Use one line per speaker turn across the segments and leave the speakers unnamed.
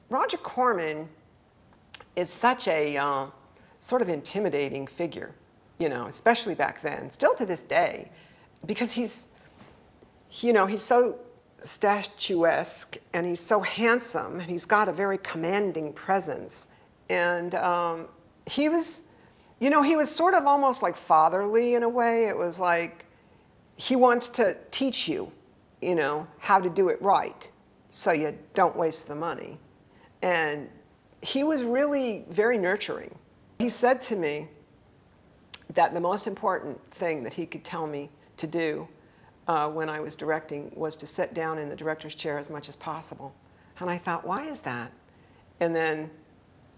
Roger Corman is such a sort of intimidating figure, you know, especially back then, still to this day, because he's so statuesque and he's so handsome and he's got a very commanding presence. And he was, he was sort of almost like fatherly in a way. It was like he wants to teach you, how to do it right so you don't waste the money. And he was really very nurturing. He said to me that the most important thing that he could tell me to do when I was directing was to sit down in the director's chair as much as possible. And I thought, why is that? And then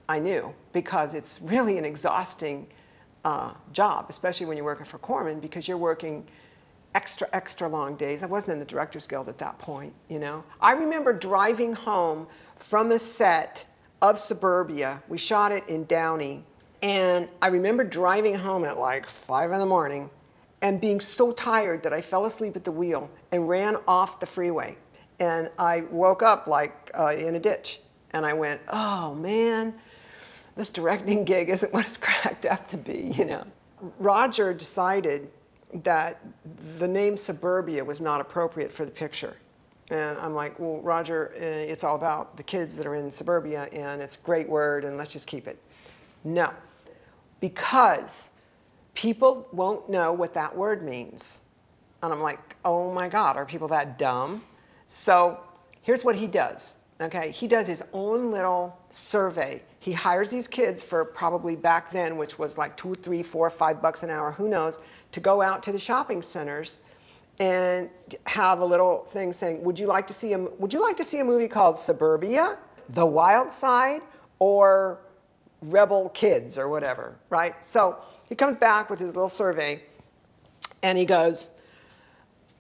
I knew, because it's really an exhausting job, especially when you're working for Corman, because you're working extra long days. I wasn't in the Directors Guild at that point, I remember driving home from a set of Suburbia. We shot it in Downey. And I remember driving home at like 5 in the morning and being so tired that I fell asleep at the wheel and ran off the freeway. And I woke up like in a ditch. And I went, oh man, this directing gig isn't what it's cracked up to be, Roger decided that the name Suburbia was not appropriate for the picture. And I'm like, well, Roger, it's all about the kids that are in suburbia, and it's a great word, and let's just keep it. No, because people won't know what that word means. And I'm like, oh my God, are people that dumb? So here's what he does. Okay, he does his own little survey. He hires these kids for probably back then, which was like $2, $3, $4, $5 an hour, who knows, to go out to the shopping centers and have a little thing saying, would you like to see a movie called Suburbia, The Wild Side, or Rebel Kids, or whatever, right? So he comes back with his little survey, and he goes,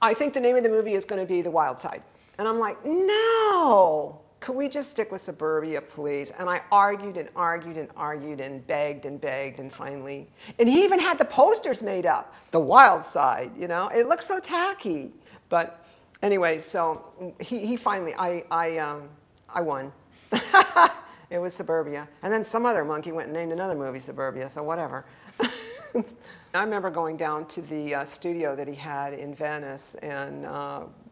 I think the name of the movie is going to be The Wild Side. And I'm like, no, could we just stick with Suburbia, please? And I argued and argued and argued and begged, and finally, and he even had the posters made up, The Wild Side, It looked so tacky. But anyway, so he finally, I won. It was Suburbia. And then some other monkey went and named another movie Suburbia, so whatever. I remember going down to the studio that he had in Venice and,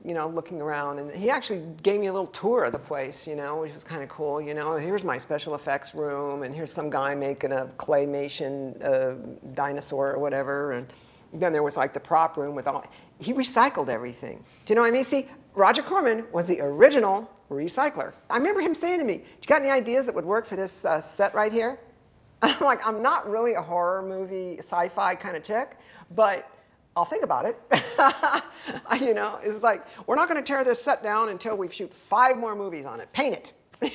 looking around. And he actually gave me a little tour of the place, which was kind of cool. Here's my special effects room, and here's some guy making a claymation dinosaur or whatever. And then there was like the prop room with all, he recycled everything. Do you know what I mean? See, Roger Corman was the original recycler. I remember him saying to me, you got any ideas that would work for this set right here? And I'm like, I'm not really a horror movie, sci-fi kind of chick, but I'll think about it. It's like, we're not going to tear this set down until we shoot 5 more movies on it. Paint it.